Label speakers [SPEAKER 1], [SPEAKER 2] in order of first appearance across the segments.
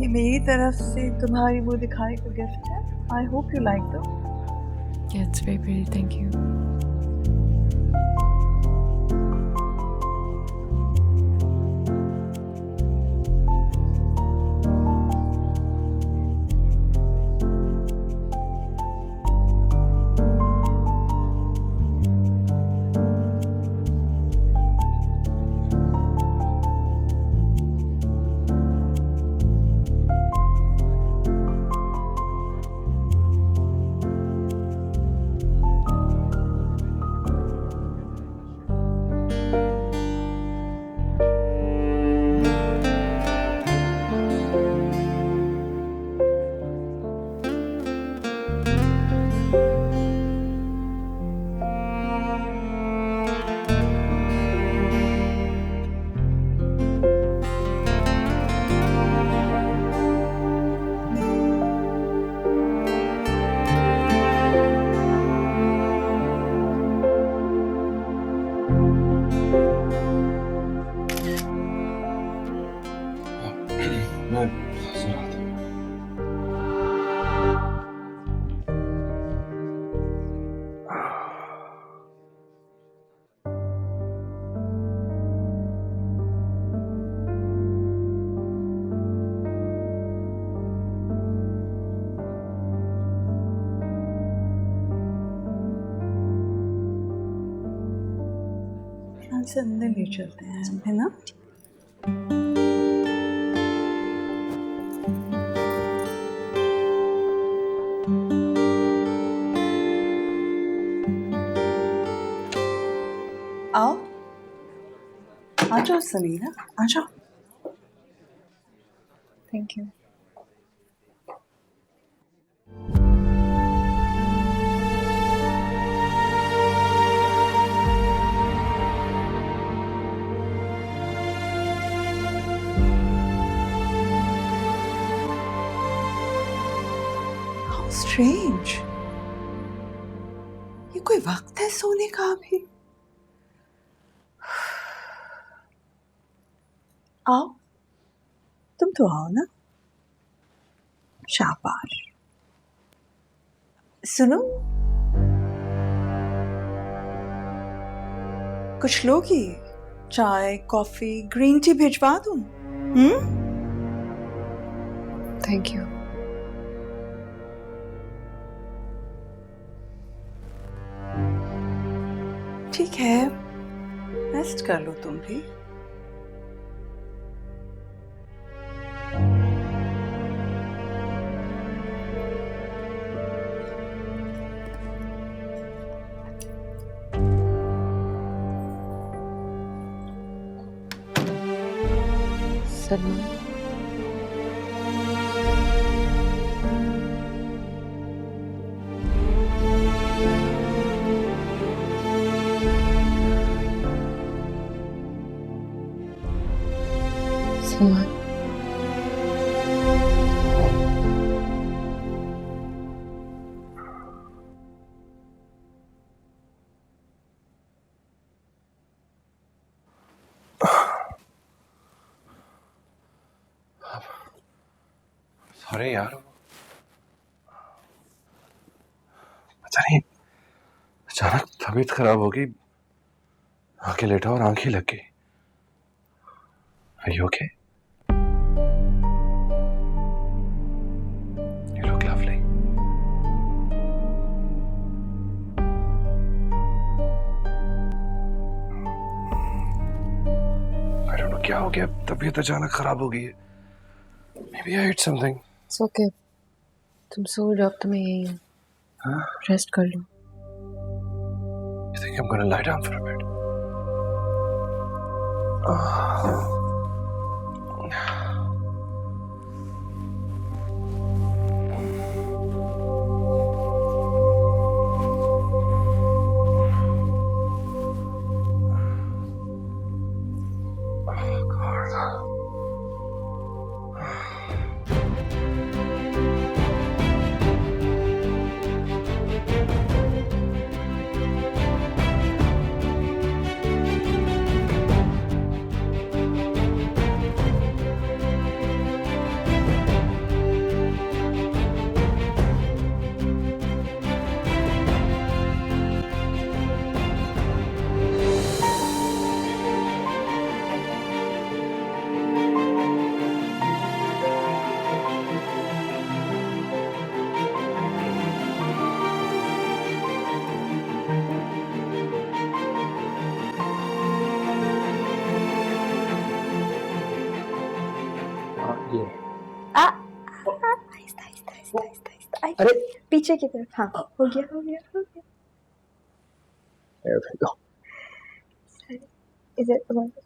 [SPEAKER 1] ये मेरी तरफ से तुम्हारी मुंह दिखाई को गिफ्ट है. I hope you like them.
[SPEAKER 2] Yeah, it's very pretty. Thank you.
[SPEAKER 1] से अंदर ले चलते हैं, है ना? आओ, आ जाओ समीरा, आ जाओ.
[SPEAKER 2] Thank you.
[SPEAKER 1] स्ट्रेंज, ये कोई वक्त है सोने का अभी? आओ, तुम तो आओ ना. शाबाश. सुनो, कुछ लोगी? चाय, कॉफी, ग्रीन टी भिजवा दूं?
[SPEAKER 2] Thank you.
[SPEAKER 1] ठीक है, रेस्ट कर लो तुम भी.
[SPEAKER 2] Salman. Salman.
[SPEAKER 3] अरे यार, पता नहीं अचानक तबीयत खराब हो गई, आके लेटा और आंखें लग गई. Are you okay? You look lovely. I don't know क्या हो गया, तबीयत अचानक खराब हो गई है. Maybe I ate something.
[SPEAKER 2] It's okay. तुम सो जाओ, अब तो मैं यही हूँ.
[SPEAKER 3] Huh?
[SPEAKER 2] रेस्ट कर लो.
[SPEAKER 3] You think I'm gonna lie down for a bit?
[SPEAKER 4] अरे
[SPEAKER 5] पीछे की तरफ, हाँ हो गया हो गया हो गया।
[SPEAKER 4] there we go.
[SPEAKER 5] इधर घुमा दो।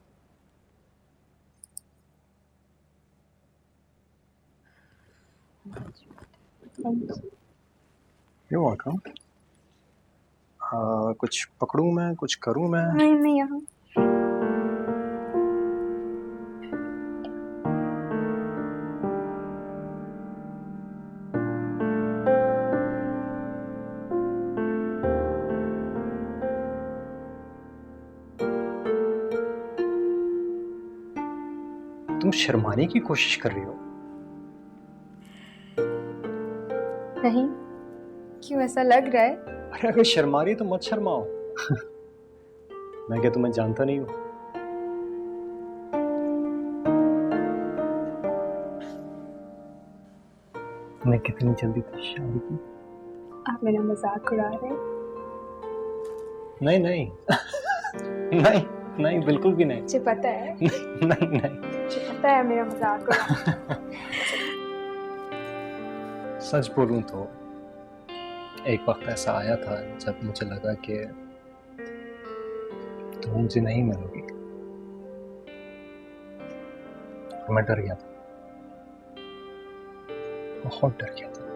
[SPEAKER 4] You're welcome. कुछ पकड़ूं मैं, कुछ करूं मैं?
[SPEAKER 5] नहीं नहीं, यहाँ
[SPEAKER 4] तुम शर्माने की कोशिश कर रही हो?
[SPEAKER 5] नहीं, क्यों ऐसा लग रहा है?
[SPEAKER 4] अरे अगर शर्मा रही तो मत शर्माओ। मैं क्या तुम्हें जानता नहीं हूँ? मैं कितनी जल्दी थी शादी की?
[SPEAKER 5] आप मेरा मजाक उड़ा रहे हैं?
[SPEAKER 4] नहीं नहीं नहीं नहीं, बिल्कुल भी नहीं।
[SPEAKER 5] मुझे पता है,
[SPEAKER 4] नहीं नहीं,
[SPEAKER 5] मुझे पता है मेरा मजाक उड़ा।
[SPEAKER 4] सच बोलूं तो एक वक्त ऐसा आया था जब मुझे लगा कि तुम मुझे नहीं मिलोगी। मैं डर गया था, बहुत डर गया था।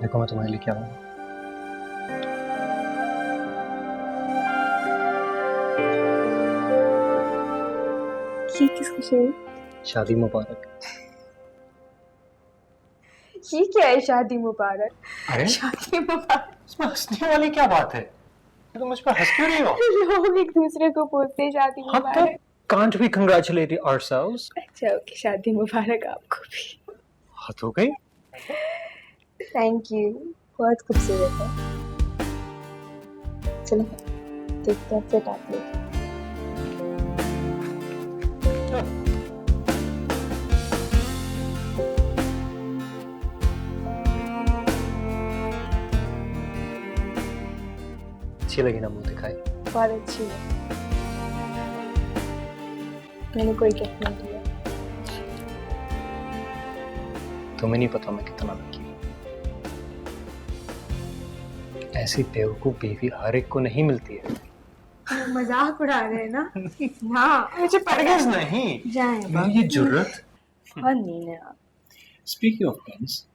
[SPEAKER 4] देखो मैं तुम्हारे लिए क्या हूँ।
[SPEAKER 5] ये किस खुशी है?
[SPEAKER 4] शादी मुबारक।
[SPEAKER 5] ये क्या है शादी मुबारक?
[SPEAKER 4] अरे
[SPEAKER 5] शादी मुबारक
[SPEAKER 4] इसमें हंसने वाली क्या बात है? तुम मुझ पर हंस क्यों रही हो?
[SPEAKER 5] लोग एक दूसरे को बोलते हैं शादी
[SPEAKER 4] हम तो
[SPEAKER 5] मुबारक।
[SPEAKER 4] can't we congratulate ourselves?
[SPEAKER 5] अच्छा ओके, शादी मुबारक आपको भी।
[SPEAKER 4] हद हो गई।
[SPEAKER 5] थैंक यू, बहुत खूबसूरत है। चलो देखते हैं फिर आप लोग।
[SPEAKER 4] अच्छी लगी ना मुंह दिखाई?
[SPEAKER 5] बहुत अच्छी है। मैंने कोई गिफ्ट नहीं दिया।
[SPEAKER 4] तुम्हें नहीं पता मैं कितना लकी हूँ। ऐसी बेवकूफ बीवी हर एक को नहीं मिलती है।
[SPEAKER 5] मजाक उड़ा रहे हैं ना? हाँ मुझे पता है।
[SPEAKER 4] नहीं
[SPEAKER 5] जाएं
[SPEAKER 4] मेरी ये जुर्रत।
[SPEAKER 5] बहुत नींद है आप।
[SPEAKER 4] स्पीकिंग ऑफ पेन्स,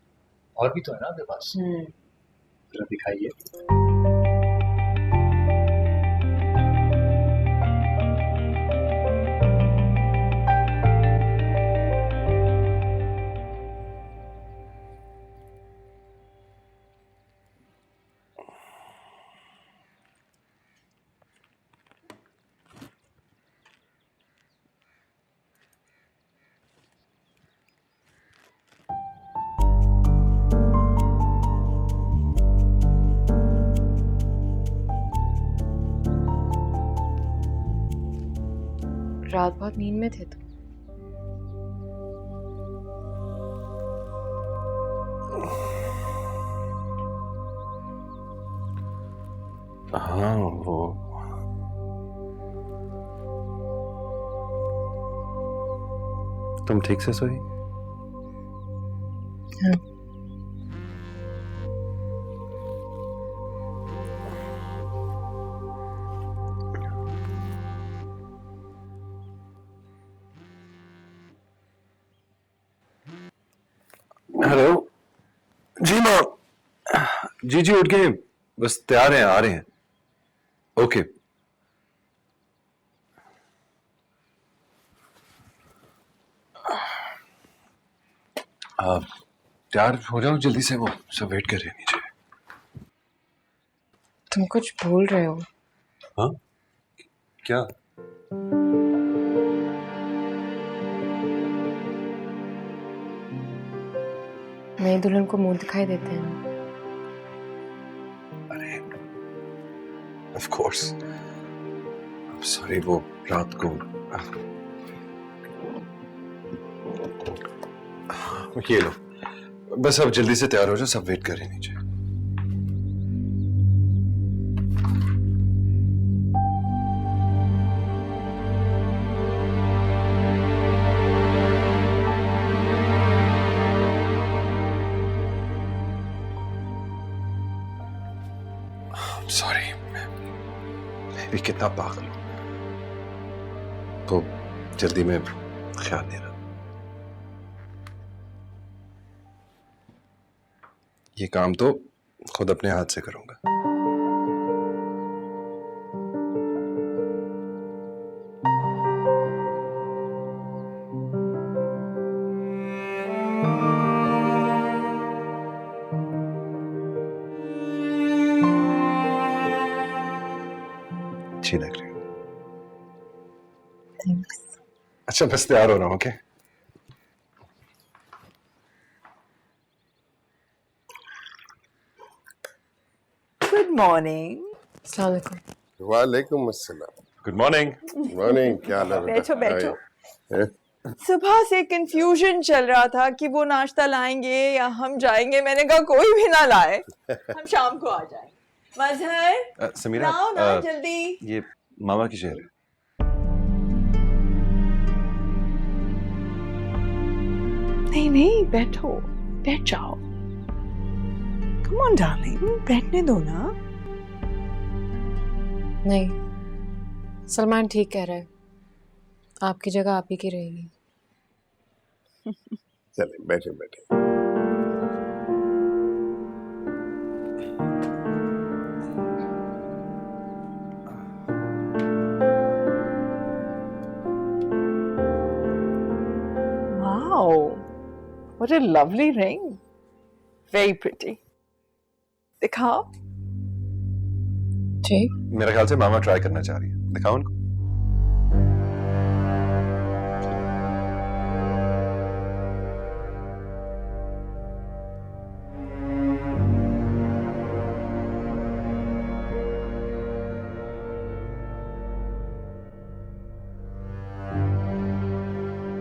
[SPEAKER 4] और भी तो है ना आपके पास? जरा दिखाइए।
[SPEAKER 2] रात बहुत नींद में थे तुम।
[SPEAKER 3] हाँ वो तुम ठीक से सोई?
[SPEAKER 2] हाँ।
[SPEAKER 3] हेलो जी माँ। जी जी उठ गए, बस तैयार हैं, आ रहे हैं। ओके तैयार हो जाओ जल्दी से, वो सब वेट कर रहे हैं नीचे।
[SPEAKER 2] तुम कुछ भूल रहे हो।
[SPEAKER 3] हाँ क्या?
[SPEAKER 2] नई दुल्हन को मुंह दिखाई देते हैं ना।
[SPEAKER 3] अरे ऑफ कोर्स, सॉरी वो रात को ये लो, बस अब जल्दी से तैयार हो जाओ, सब वेट कर रहे हैं नीचे। भी कितना पागल हूं, तो जल्दी में ख्याल नहीं रहा। ये काम तो खुद अपने हाथ से करूंगा। अच्छी लग रही है।
[SPEAKER 1] थैंक्स।
[SPEAKER 3] अच्छा, बस तैयार हो रहा हूँ। Okay,
[SPEAKER 1] good morning.
[SPEAKER 2] अस्सलाम वालेकुम।
[SPEAKER 6] वालेकुम अस्सलाम।
[SPEAKER 3] Good morning.
[SPEAKER 6] मॉर्निंग, क्या हाल है बेटा?
[SPEAKER 1] बैठो बैठो।
[SPEAKER 6] हैं?
[SPEAKER 1] सुबह से कंफ्यूजन चल रहा था कि वो नाश्ता लाएंगे या हम जाएंगे। मैंने कहा कोई भी ना लाए, हम शाम को आ जाएंगे। मजहर
[SPEAKER 3] समीरा,
[SPEAKER 1] लाओ ना जल्दी।
[SPEAKER 3] ये मामा की शेर है।
[SPEAKER 1] नहीं नहीं, बैठो, बैठ जाओ। कम ऑन डार्लिंग, बैठने दो ना।
[SPEAKER 2] नहीं, सलमान ठीक कह रहा है, आपकी जगह आप ही की रहेगी।
[SPEAKER 6] चले बैठे बैठे।
[SPEAKER 1] Wow, what a lovely ring. Very pretty. दिखाओ।
[SPEAKER 2] ठीक।
[SPEAKER 3] मेरे ख्याल से मामा ट्राई करना चाह रही है, दिखाओ उनको।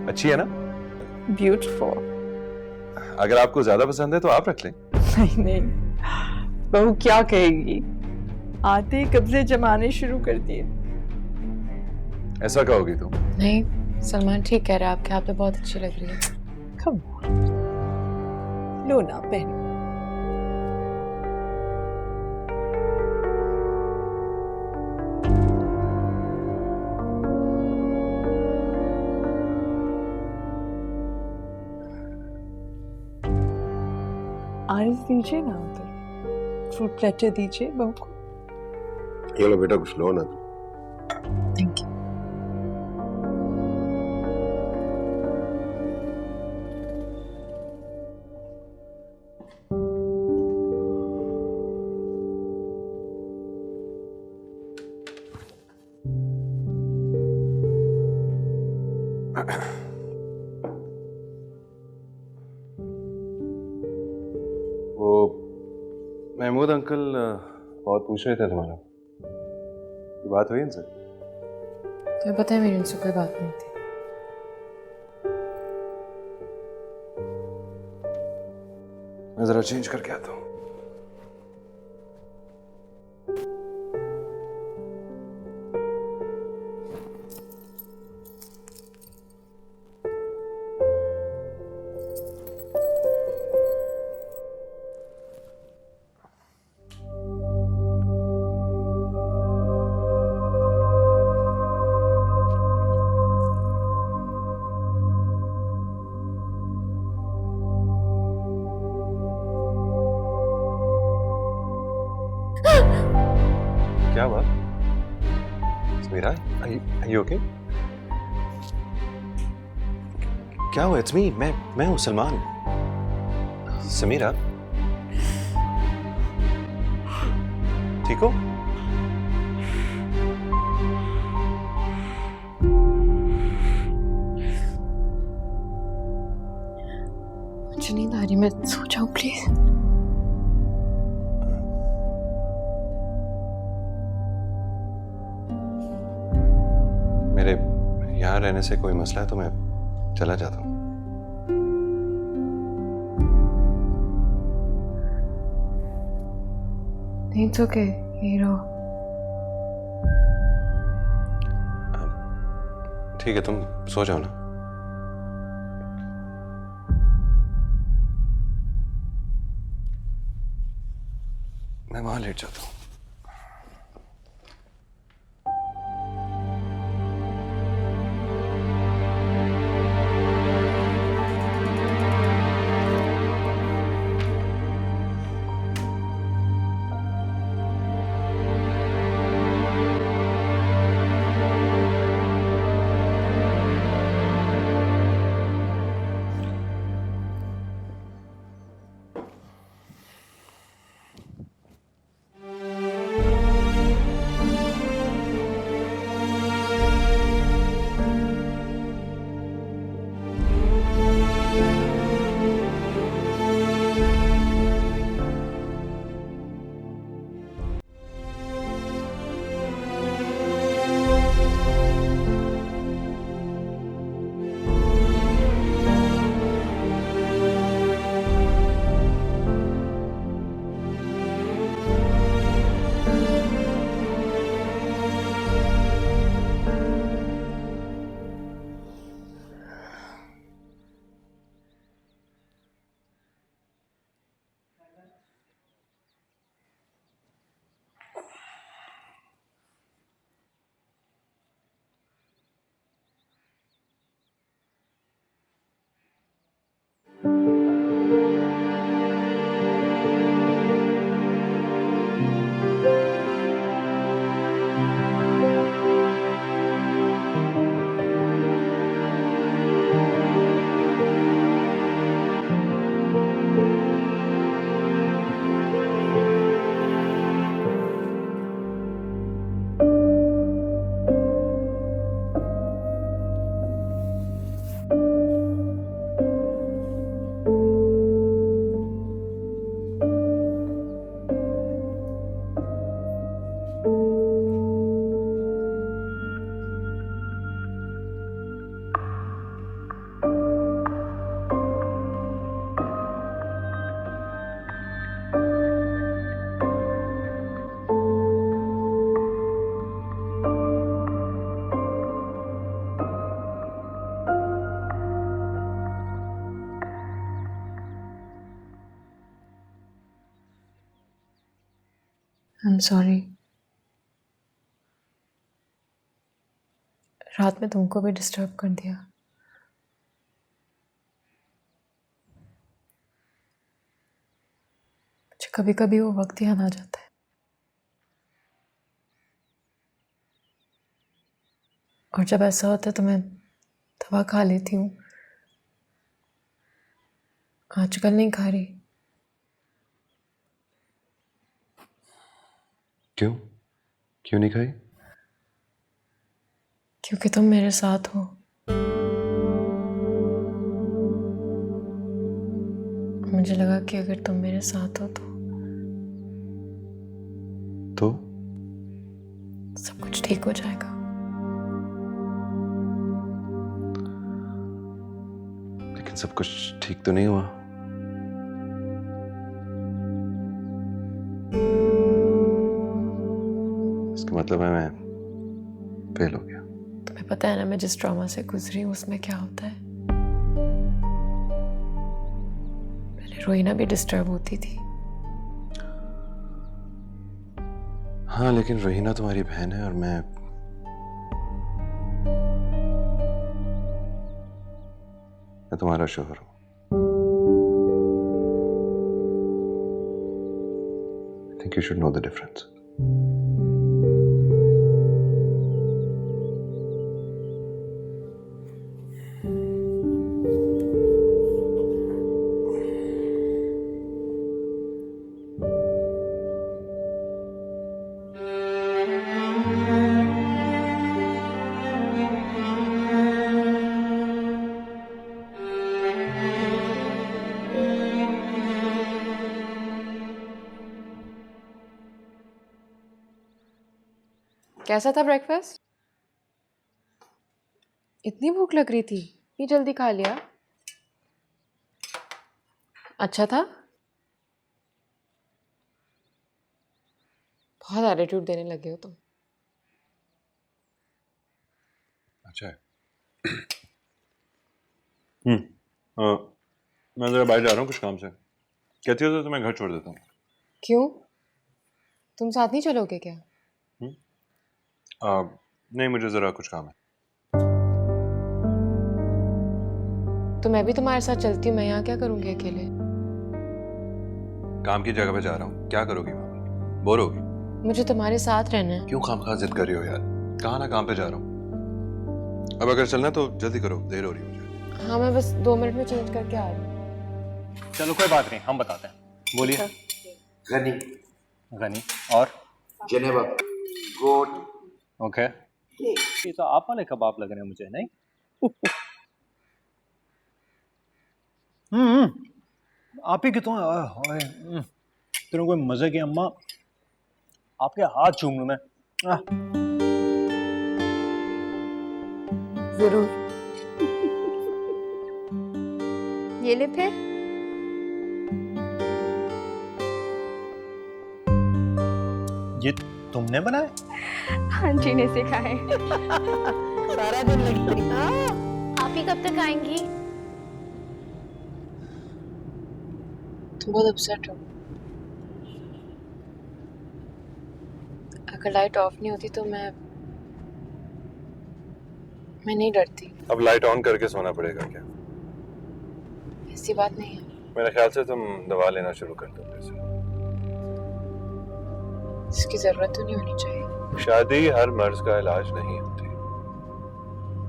[SPEAKER 3] अच्छी है ना?
[SPEAKER 1] Beautiful.
[SPEAKER 3] अगर आपको ज्यादा पसंद है तो आप रख लें।
[SPEAKER 1] नहीं नहीं, बहू क्या कहेगी? आते ही कब्जे जमाने शुरू कर दिए।
[SPEAKER 3] ऐसा कहोगी तुम?
[SPEAKER 2] नहीं, सलमान ठीक कह रहा है, आपके हाथ पे बहुत अच्छी लग रही है।
[SPEAKER 1] Come on. लो ना पहनो। आरिस दीजिए ना उधर, फ्रूट प्लेटर दीजिए बहू को।
[SPEAKER 6] ये लो बेटा, कुछ लो ना।
[SPEAKER 2] Thank you.
[SPEAKER 3] वो महमूद अंकल बहुत पूछ रहे थे तुम्हारा, बात हुई इनसे?
[SPEAKER 2] तो पता है मेरी उनसे कोई बात नहीं थी।
[SPEAKER 3] मैं जरा चेंज करके आता हूँ। क्या हुआ समीरा? Are you okay? क्या हुआ? इट्स मी, मैं हूँ सलमान। समीरा ठीक हो?
[SPEAKER 2] मुझे नींद आ रही, मैं सो जाऊं प्लीज।
[SPEAKER 3] मेरे यहाँ रहने से कोई मसला है तो मैं चला जाता हूँ।
[SPEAKER 2] नहीं तो के हीरो।
[SPEAKER 3] ठीक है, तुम सो जाओ ना। मैं वहां लेट जाता हूँ।
[SPEAKER 2] I'm sorry. रात में तुमको भी डिस्टर्ब कर दिया। मुझे कभी कभी वो वक्त याद आ जाता है और जब ऐसा होता है तो मैं दवा खा लेती हूँ। आजकल नहीं खा रही।
[SPEAKER 3] क्यों? क्यों नहीं खाई?
[SPEAKER 2] क्योंकि तुम मेरे साथ हो। मुझे लगा कि अगर तुम मेरे साथ हो तो सब कुछ ठीक हो जाएगा।
[SPEAKER 3] लेकिन सब कुछ ठीक तो नहीं हुआ। इसका मतलब है मैं फेल हो गया।
[SPEAKER 2] तुम्हें पता है ना मैं जिस ट्रॉमा से गुजरी हूँ उसमें क्या होता है। पहले रोहिना भी डिस्टर्ब होती थी।
[SPEAKER 3] हाँ, लेकिन रोहिना तुम्हारी बहन है और मैं तुम्हारा शोहर हूं। I think you should know the difference.
[SPEAKER 2] कैसा था ब्रेकफास्ट? इतनी भूख लग रही थी, इतनी जल्दी खा लिया? अच्छा था? बहुत एटीट्यूड देने लगे हो तुम।
[SPEAKER 3] अच्छा है। मैं जरा बाहर जा रहा हूँ कुछ काम से। कहती हो तो मैं घर छोड़ देता हूँ।
[SPEAKER 2] क्यों? तुम साथ नहीं चलोगे क्या?
[SPEAKER 3] नहीं, मुझे जरा कुछ काम है।
[SPEAKER 2] तो मैं भी तुम्हारे साथ चलती हूँ। मैं यहाँ क्या करूँगी अकेले?
[SPEAKER 3] काम की जगह पे जा रहा हूँ। क्या करोगी वहाँ? बोर होगी?
[SPEAKER 2] मुझे तुम्हारे साथ रहना है।
[SPEAKER 3] क्यों खामखा जिद कर रही हो यार? कहाँ ना काम पे जा रहा हूँ। अब अगर चलना तो जल्दी करो, देर हो रही है मुझे।
[SPEAKER 2] हाँ, मैं बस 2 मिनट में चेंज करके आ रही हूँ।
[SPEAKER 4] चलो कोई बात नहीं, हम बताते हैं। बोलिए।
[SPEAKER 7] गनी,
[SPEAKER 4] गनी और
[SPEAKER 7] जेनेवा, गोट।
[SPEAKER 4] ओके। ये तो आप वाले कबाब लग रहे हैं मुझे, नहीं? आप ही कितों तेरे कोई मजे की अम्मा, आपके हाथ चूम लूं मैं।
[SPEAKER 5] जरूर। ये ले फिर।
[SPEAKER 4] ये तुमने बनाए?
[SPEAKER 5] आंटी ने सिखाए।
[SPEAKER 8] सारा दिन लगी पड़ी।
[SPEAKER 5] आप ही कब तक आएंगी?
[SPEAKER 2] तुम बहुत अपसेट हो। अगर लाइट ऑफ नहीं होती तो मैं नहीं डरती।
[SPEAKER 3] अब लाइट ऑन करके सोना पड़ेगा क्या?
[SPEAKER 2] ऐसी बात नहीं है।
[SPEAKER 3] मेरे ख्याल से तुम दवा लेना शुरू कर दो।
[SPEAKER 2] इसकी जरूरत तो नहीं होनी चाहिए।
[SPEAKER 3] शादी हर मर्ज का इलाज नहीं होती।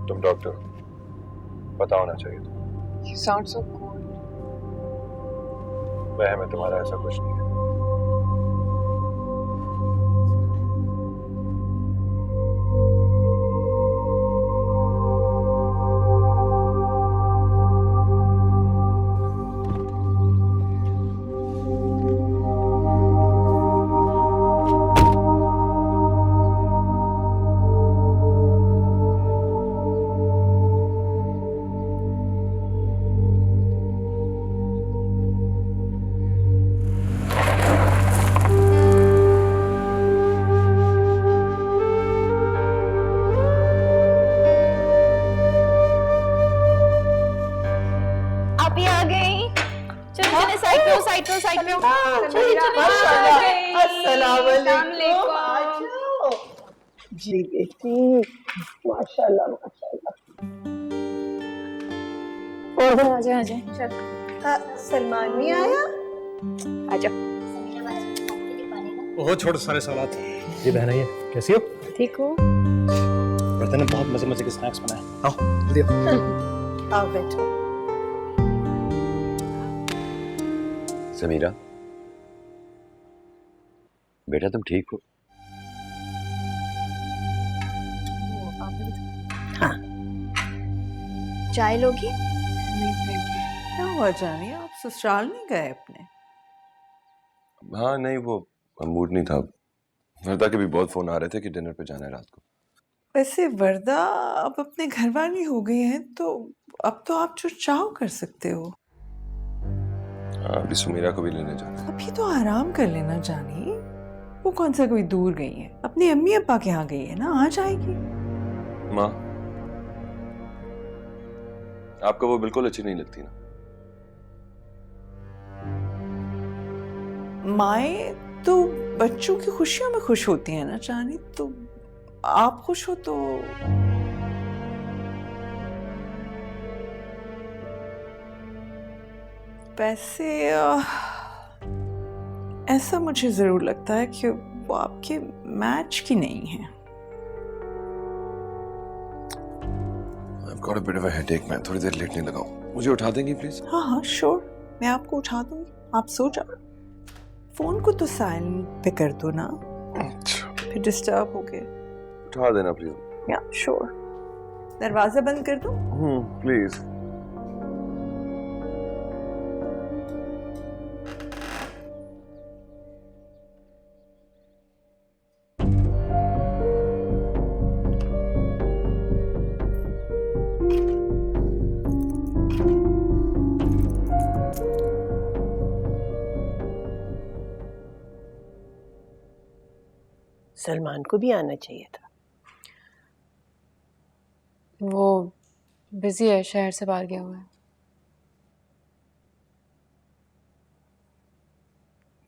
[SPEAKER 3] तुम डॉक्टर हो, पता होना चाहिए तुम्हें।
[SPEAKER 2] You sound so cold.
[SPEAKER 3] वह में तुम्हारा ऐसा कुछ नहीं है।
[SPEAKER 5] चलो चलो साइड पे हो साइड पे हो साइड पे हो
[SPEAKER 8] अस्सलाम वालेकुम। जी बेटी, माशाल्लाह माशाल्लाह।
[SPEAKER 5] आ जाए
[SPEAKER 8] सलमान नहीं आया?
[SPEAKER 5] आ जाओ।
[SPEAKER 4] ओहो छोड़ सारे सवाल। जी बहन आइए, कैसी हो?
[SPEAKER 2] ठीक हो?
[SPEAKER 4] बर्तन ने बहुत मजे मजे के स्नैक्स बनाए। आओ जल्दी आओ।
[SPEAKER 8] आओ बैठो।
[SPEAKER 9] समीरा, बेटा तुम ठीक हो?
[SPEAKER 5] चाय लोगी?
[SPEAKER 1] क्या हुआ जानी, आप ससुराल नहीं गए अपने?
[SPEAKER 3] हाँ नहीं, वो मूड नहीं था। वर्दा के भी बहुत फोन आ रहे थे कि डिनर पे जाना है रात को।
[SPEAKER 1] वैसे वर्दा अब अपने घर वाली हो गई है, तो अब तो आप जो चाहो कर सकते हो।
[SPEAKER 3] हाँ, अभी सुमीरा को भी लेने जाना है।
[SPEAKER 1] अभी तो आराम कर लेना जानी। वो कौन सा कोई दूर गई है, अपनी अम्मी अब्बा के यहाँ गई है ना, आ जाएगी।
[SPEAKER 3] माँ, आपको वो बिल्कुल अच्छी नहीं लगती ना?
[SPEAKER 1] माएँ तो बच्चों की खुशियों में खुश होती हैं ना जानी, तो आप खुश हो तो। वैसे ऐसा मुझे जरूर लगता है कि वो आपके मैच की नहीं है।
[SPEAKER 3] I've got a bit of a headache, मैं थोड़ी देर लेटने लगा हूँ। मुझे उठा देंगी प्लीज?
[SPEAKER 1] हाँ हाँ श्योर, मैं आपको उठा दूंगी, आप सो जाओ। फोन को तो साइलेंट पे कर दो ना,
[SPEAKER 3] अच्छा,
[SPEAKER 1] फिर डिस्टर्ब हो गए।
[SPEAKER 3] उठा देना प्लीज।
[SPEAKER 1] या श्योर। दरवाजा बंद कर दूं?
[SPEAKER 3] प्लीज।
[SPEAKER 8] सलमान को भी आना चाहिए था।
[SPEAKER 2] वो बिजी है, शहर से बाहर गया हुआ है।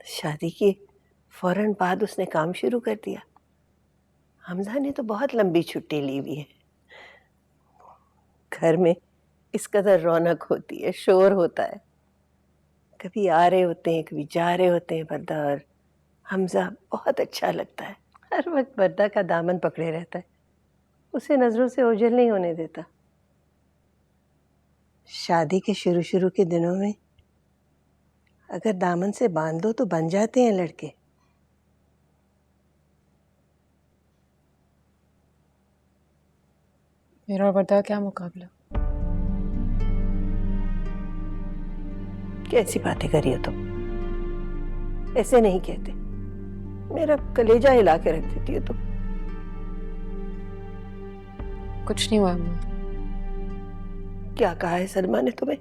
[SPEAKER 8] शादी के फौरन बाद उसने काम शुरू कर दिया। हमजा ने तो बहुत लंबी छुट्टी ली हुई है। घर में इस कदर रौनक होती है, शोर होता है, कभी आ रहे होते हैं कभी जा रहे होते हैं वर्दा, और हमजा बहुत अच्छा लगता है। हर वक्त वर्दा का दामन पकड़े रहता है, उसे नजरों से ओझल नहीं होने देता। शादी के शुरू के दिनों में अगर दामन से बांध दो तो बन जाते हैं लड़के।
[SPEAKER 2] मेरा और वर्दा का क्या मुकाबला?
[SPEAKER 8] कैसी बातें करी हो तुम? ऐसे नहीं कहते, मेरा कलेजा हिला के रख देती हो तुम।
[SPEAKER 2] कुछ नहीं हुआ अम्मा।
[SPEAKER 8] क्या कहा है सलमा ने तुम्हें?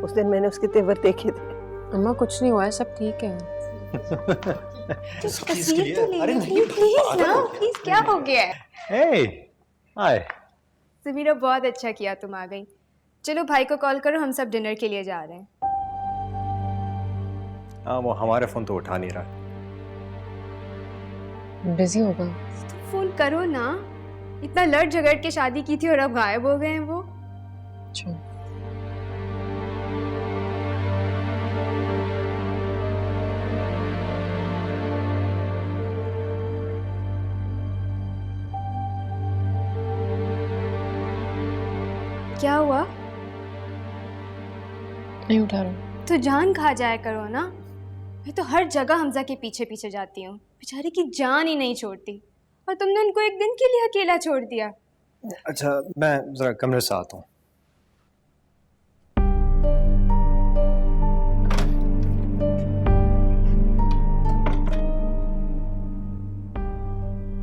[SPEAKER 8] उस दिन मैंने उसके तेवर देखे थे।
[SPEAKER 2] अम्मा कुछ नहीं हुआ है, सब ठीक है।
[SPEAKER 5] तस्वीर तो ले लीजिए प्लीज ना, प्लीज। क्या हो गया है?
[SPEAKER 4] हे हाय।
[SPEAKER 5] समीरा बहुत अच्छा किया तुम आ गई। चलो भाई को कॉल करो, हम सब डिनर के लिए जा रहे हैं।
[SPEAKER 4] हाँ वो हमारे फोन तो उठा नहीं रहा।
[SPEAKER 2] बिजी होगा।
[SPEAKER 5] तो फोन करो ना, इतना लड़ झगड़ के शादी की थी और अब गायब हो गए हैं वो।
[SPEAKER 2] अच्छा,
[SPEAKER 5] क्या हुआ?
[SPEAKER 2] नहीं उठा रहा।
[SPEAKER 5] तो जान खा जाया करो ना। मैं तो हर जगह हमजा के पीछे पीछे जाती हूँ, बेचारे की जान ही नहीं छोड़ती, और तुमने उनको एक दिन के लिए अकेला छोड़ दिया।
[SPEAKER 4] अच्छा मैं जरा कमरे से आता हूँ।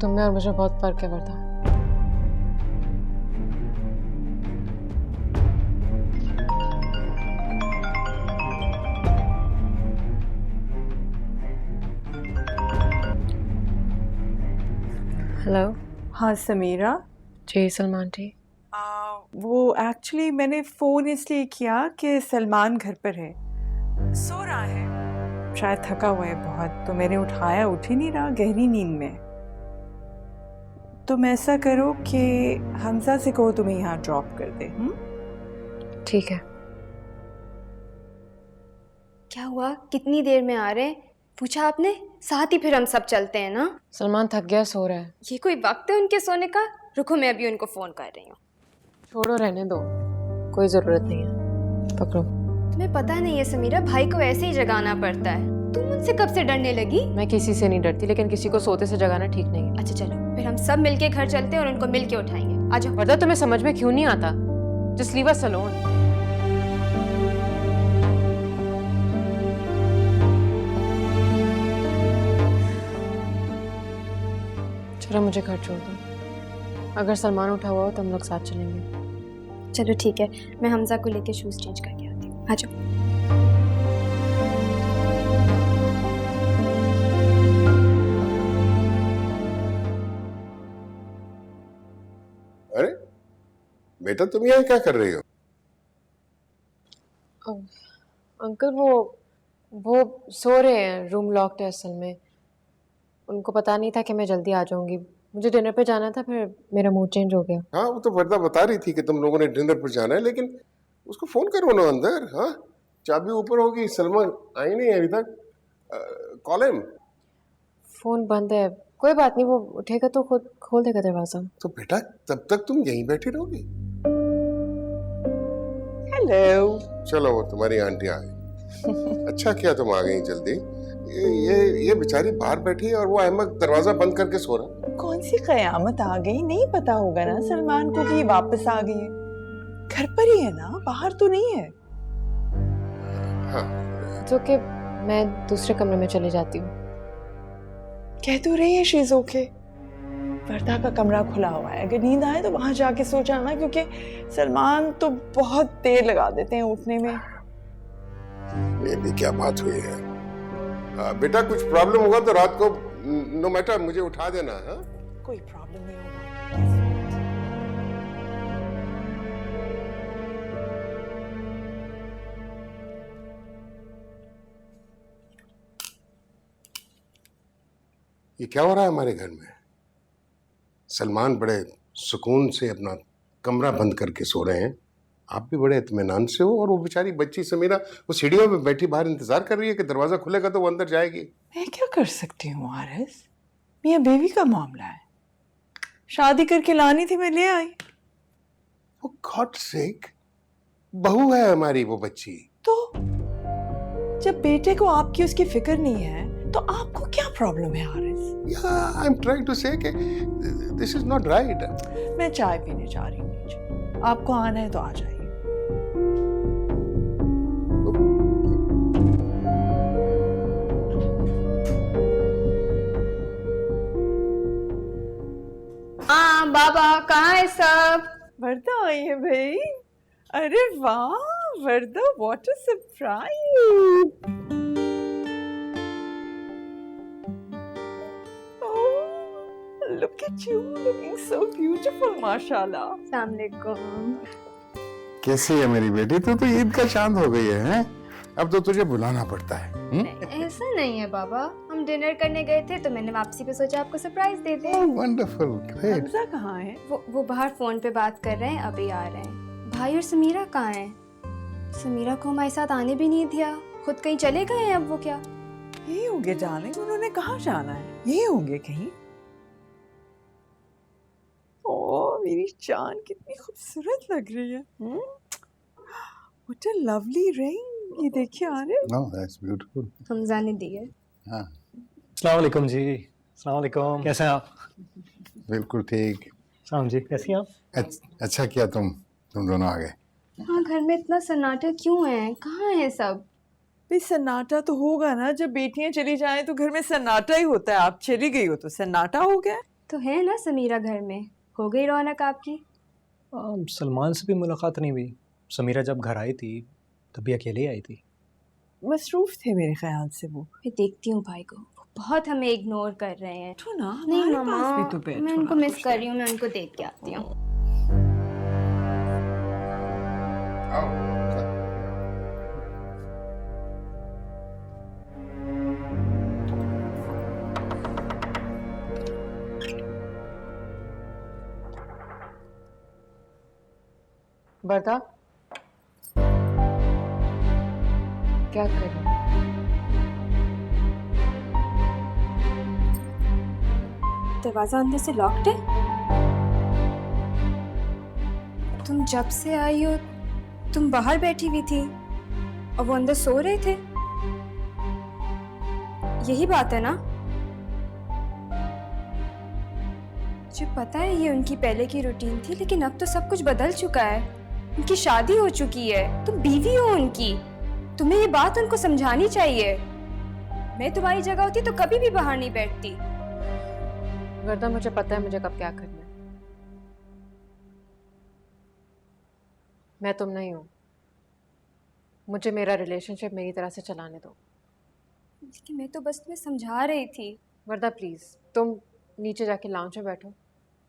[SPEAKER 2] तुम में और मुझे बहुत फर्क है वर्दा। हेलो।
[SPEAKER 1] हाँ समीरा।
[SPEAKER 2] जी सलमान जी।
[SPEAKER 1] वो एक्चुअली मैंने फ़ोन इसलिए किया कि सलमान घर पर है, सो रहा है, शायद थका हुआ है बहुत, तो मैंने उठाया, उठ ही नहीं रहा, गहरी नींद में। तुम ऐसा करो कि हमजा से कहो तुम्हें यहाँ ड्रॉप कर दे।
[SPEAKER 2] ठीक है।
[SPEAKER 5] क्या हुआ, कितनी देर में आ रहे हैं? पूछा आपने? साथ ही फिर हम सब चलते हैं ना।
[SPEAKER 2] सलमान थक गया, सो रहा है।
[SPEAKER 5] ये कोई वक्त है उनके सोने का? रुको मैं अभी उनको फोन कर रही हूँ।
[SPEAKER 2] छोड़ो, रहने दो, कोई ज़रूरत नहीं है। पकड़ो।
[SPEAKER 5] तुम्हें पता नहीं है समीरा, भाई को ऐसे ही जगाना पड़ता है। तुम मुझसे कब से डरने लगी?
[SPEAKER 2] मैं किसी से नहीं डरती, लेकिन किसी को सोते से जगाना ठीक नहीं है।
[SPEAKER 5] अच्छा चलो, फिर हम सब मिलके घर चलते हैं और उनको मिलके उठाएंगे। आ जाओ।
[SPEAKER 2] वर्दा, तुम्हें समझ में क्यों नहीं आता? Just leave us alone. चलो मुझे घर छोड़ दो। अगर सलमान उठा हुआ हो तो हम लोग साथ चलेंगे।
[SPEAKER 5] चलो ठीक है, मैं हमजा को लेके शूज चेंज करके आती हूँ। आ जाओ।
[SPEAKER 6] अरे बेटा, तुम यहाँ क्या कर रही हो?
[SPEAKER 2] अंकल वो सो रहे हैं, रूम लॉक्ड है असल में। उनको पता नहीं था कि मैं जल्दी आ जाऊंगी। मुझे डिनर पे जाना था, फिर मेरा मूड चेंज हो गया।
[SPEAKER 6] हाँ, वो तो वर्दा बता रही थी कि तुम लोगों ने डिनर पर जाना है, लेकिन उसको फोन करो ना अंदर। हाँ, चाबी ऊपर होगी, सलमान आई नहीं है अभी तक। Call him.
[SPEAKER 2] फोन बंद है। कोई बात नहीं, वो उठेगा तो खुद खोल देगा दरवाजा।
[SPEAKER 6] तो बेटा, तब तक तुम यहीं बैठी रहोगी?
[SPEAKER 1] हेलो।
[SPEAKER 6] चलो, वो तुम्हारी आंटी आ गई। अच्छा किया तुम आ गई जल्दी। ये बेचारी बाहर बैठी है और वो अहमद दरवाजा बंद करके सो रहा।
[SPEAKER 1] कौन सी कयामत आ गई? नहीं पता होगा ना सलमान को कि वापस आ गई है? घर पर ही है ना, बाहर तो नहीं है।
[SPEAKER 6] हाँ,
[SPEAKER 2] तो कि मैं दूसरे कमरे में चली जाती हूँ।
[SPEAKER 1] कह तो रही है शीज ओके। वर्दा का कमरा खुला हुआ है, अगर नींद आए तो वहां जाके सो जाना, क्योंकि सलमान तो बहुत देर लगा देते हैं उठने में।
[SPEAKER 6] ये भी क्या बात हुई है? बेटा, कुछ प्रॉब्लम होगा तो रात को नो मैटर मुझे उठा देना। हाँ,
[SPEAKER 1] कोई प्रॉब्लम नहीं होगा।
[SPEAKER 6] ये क्या हो रहा है हमारे घर में? सलमान बड़े सुकून से अपना कमरा बंद करके सो रहे हैं, आप भी बड़े इत्मीनान से हो, और वो बेचारी बच्ची समीरा वो सीढ़ियों में बैठी बाहर इंतजार कर रही है कि दरवाजा खुलेगा तो वो अंदर जाएगी।
[SPEAKER 1] मैं क्या कर सकती हूँ आरिस? मियाँ बीवी का मामला है, शादी करके लानी थी, मैं ले आई।
[SPEAKER 6] वो गॉड सेक, बहू है हमारी वो बच्ची।
[SPEAKER 1] तो जब बेटे को आपकी उसकी फिक्र नहीं है तो आपको क्या प्रॉब्लम है Aaris?
[SPEAKER 6] I am trying to से दिस इज नॉट राइट।
[SPEAKER 1] मैं चाय पीने जा रही हूँ नीचे, आपको आना है तो आ जाइए।
[SPEAKER 5] हाँ बाबा, कहाँ है सब?
[SPEAKER 1] वर्दा आई है भाई। अरे वाह Warda, what a surprise. Look at you, looking so beautiful, माशाल्लाह।
[SPEAKER 5] अस्सलाम वालेकुम।
[SPEAKER 10] कैसी है मेरी बेटी? तो ईद का चांद हो गई है? अब तो तुझे बुलाना पड़ता है।
[SPEAKER 5] ऐसा नहीं है बाबा, हम डिनर करने गए थे तो मैंने वापसी पे सोचा आपको सरप्राइज दे दे।
[SPEAKER 10] Wonderful, great.
[SPEAKER 1] हमजा कहाँ है?
[SPEAKER 5] वो बाहर फोन पे बात कर रहे हैं, अभी आ रहे हैं। भाई और समीरा कहाँ हैं? समीरा को हमारे साथ आने भी नहीं दिया, खुद कहीं चले गए हैं। अब वो क्या?
[SPEAKER 1] यही होंगे डार्लिंग, उन्होंने कहाँ जाना है? यही होंगे कहीं। ओह मेरी जान, कितनी खूबसूरत लग रही है। What a lovely ring, ये देखिए आ रहे।
[SPEAKER 10] No, that's beautiful.
[SPEAKER 5] हमजा ने दी है।
[SPEAKER 10] हाँ,
[SPEAKER 4] अस्सलाम वालेकुम जी। अस्सलाम वालेकुम, कैसे हैं आप?
[SPEAKER 10] बिल्कुल ठीक।
[SPEAKER 4] सलाम जी, कैसी हैं आप?
[SPEAKER 10] अच्छा किया तुम दोनों आ गए।
[SPEAKER 5] हाँ, घर में इतना सन्नाटा क्यों है? कहाँ है सब?
[SPEAKER 1] भाई सन्नाटा तो होगा ना, जब बेटियां चली जाएं तो घर में सन्नाटा ही होता है। आप चली गई हो तो सन्नाटा हो गया।
[SPEAKER 5] तो है ना समीरा घर में? हो गई रौनक आपकी?
[SPEAKER 4] सलमान से भी मुलाकात नहीं हुई। समीरा जब घर आई थी तभी अकेले आई थी।
[SPEAKER 1] मसरूफ थे मेरे ख्याल से वो।
[SPEAKER 5] मैं देखती हूँ भाई को, वो बहुत हमें इग्नोर कर रहे हैं।
[SPEAKER 1] बैठो ना,
[SPEAKER 5] नहीं
[SPEAKER 1] हमारे
[SPEAKER 5] मामा,
[SPEAKER 1] पास भी तो बैठो
[SPEAKER 5] मैं उनको
[SPEAKER 1] ना,
[SPEAKER 5] मिस
[SPEAKER 1] कुछ
[SPEAKER 5] कर रही हूँ, मैं उनको देख के आती हूँ।
[SPEAKER 6] आओ
[SPEAKER 2] वर्दा, क्या कर रही हो?
[SPEAKER 5] दरवाजा अंदर से लॉक्ड है। तुम जब से आई हो तुम बाहर बैठी हुई थी और वो अंदर सो रहे थे, यही बात है ना? मुझे पता है ये उनकी पहले की रूटीन थी, लेकिन अब तो सब कुछ बदल चुका है। उनकी शादी हो चुकी है, तुम बीवी हो उनकी। तुम्हें ये बात उनको समझानी चाहिए। मैं तुम्हारी जगह होती तो कभी भी बाहर नहीं बैठती।
[SPEAKER 2] वर्दा, मुझे पता है मुझे कब क्या करना है। मैं तुम नहीं हूँ। मुझे मेरा रिलेशनशिप मेरी तरह से चलाने दो।
[SPEAKER 5] लेकिन मैं तो बस तुम्हें समझा रही थी।
[SPEAKER 2] वर्दा प्लीज, तुम नीचे जाके लाउंज में बैठो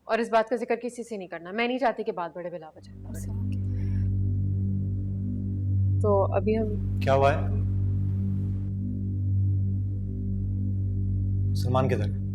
[SPEAKER 2] और इस बात का जिक्र किसी से नहीं करना। मैं नहीं चाहती कि बात बड़े बिला बजाए। तो अभी हम
[SPEAKER 4] क्या हुआ है? सलमान किधर है?